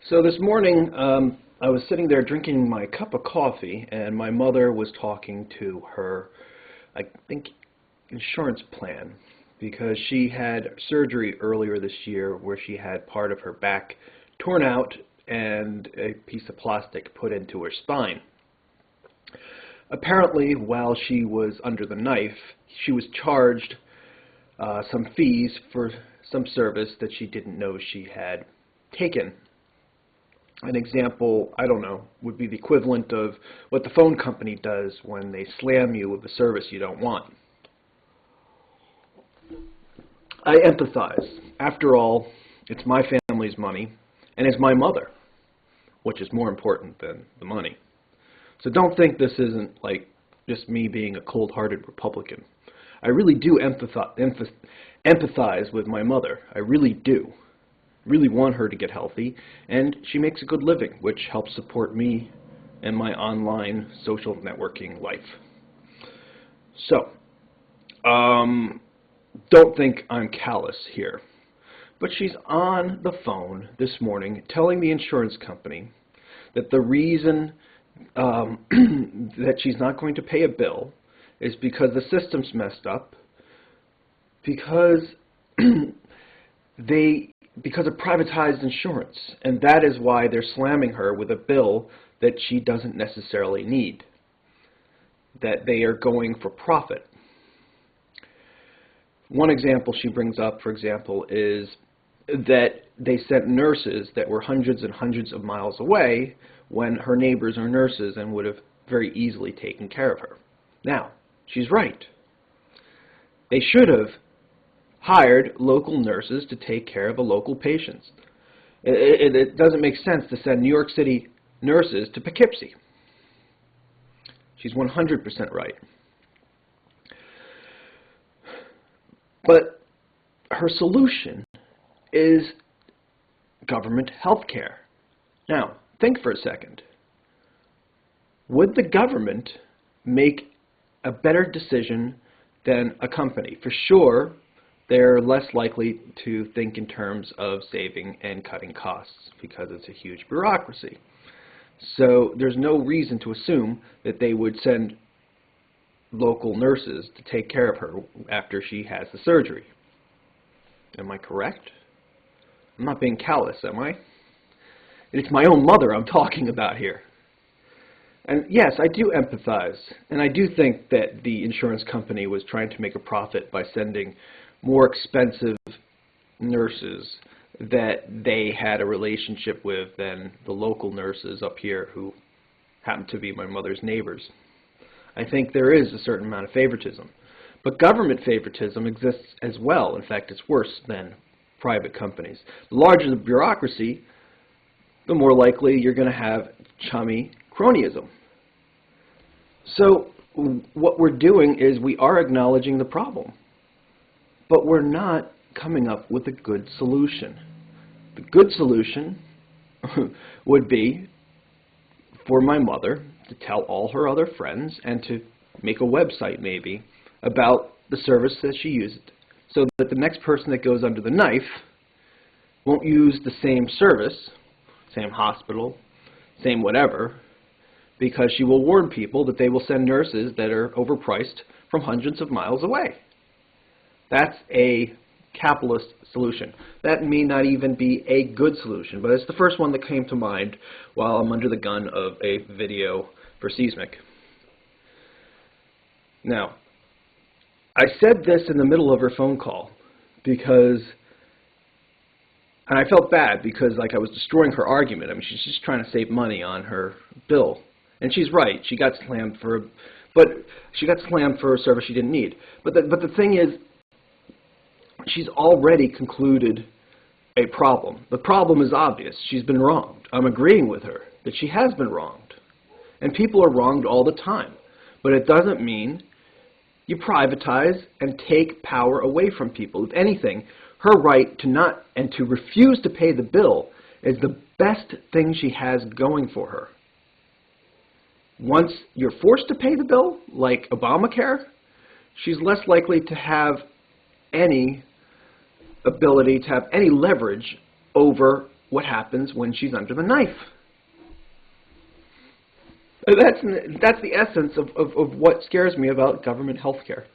So this morning, I was sitting there drinking my cup of coffee, and my mother was talking to her, I think, insurance plan, because she had surgery earlier this year where she had part of her back torn out and a piece of plastic put into her spine. Apparently, while she was under the knife, she was charged some fees for some service that she didn't know she had taken. An example, I don't know, would be the equivalent of what the phone company does when they slam you with a service you don't want. I empathize. After all, it's my family's money, and it's my mother, which is more important than the money. So don't think this isn't like just me being a cold-hearted Republican. I really do empathize with my mother. I really do. Really want her to get healthy, and she makes a good living, which helps support me and my online social networking life. So, don't think I'm callous here, but she's on the phone this morning telling the insurance company that the reason that she's not going to pay a bill is because the system's messed up, because because of privatized insurance, and that is why they're slamming her with a bill that she doesn't necessarily need, that they are going for profit. One example she brings up, for example, is that they sent nurses that were hundreds and hundreds of miles away when her neighbors are nurses and would have very easily taken care of her. Now, she's right. They should have hired local nurses to take care of the local patients. It doesn't make sense to send New York City nurses to Poughkeepsie. She's 100% right. But her solution is government health care. Now, think for a second. Would the government make a better decision than a company? For sure, they're less likely to think in terms of saving and cutting costs because it's a huge bureaucracy. So there's no reason to assume that they would send local nurses to take care of her after she has the surgery. Am I correct? I'm not being callous, am I? It's my own mother I'm talking about here. And yes, I do empathize, and I do think that the insurance company was trying to make a profit by sending more expensive nurses that they had a relationship with than the local nurses up here who happen to be my mother's neighbors. I think there is a certain amount of favoritism. But government favoritism exists as well. In fact, it's worse than private companies. The larger the bureaucracy, the more likely you're going to have chummy cronyism. So what we're doing is we are acknowledging the problem, but we're not coming up with a good solution. The good solution would be for my mother to tell all her other friends and to make a website maybe about the service that she used so that the next person that goes under the knife won't use the same service, same hospital, same whatever, because she will warn people that they will send nurses that are overpriced from hundreds of miles away. That's a capitalist solution. That may not even be a good solution, but it's the first one that came to mind while I'm under the gun of a video for Seismic. Now, I said this in the middle of her phone call because, and I felt bad because like I was destroying her argument. I mean, she's just trying to save money on her bill. And she's right. She got slammed for a service she didn't need. But the thing is, she's already concluded a problem. The problem is obvious. She's been wronged. I'm agreeing with her that she has been wronged. And people are wronged all the time. But it doesn't mean you privatize and take power away from people. If anything, her right to not and to refuse to pay the bill is the best thing she has going for her. Once you're forced to pay the bill, like Obamacare, she's less likely to have any ability to have any leverage over what happens when she's under the knife. That's the essence of what scares me about government health care.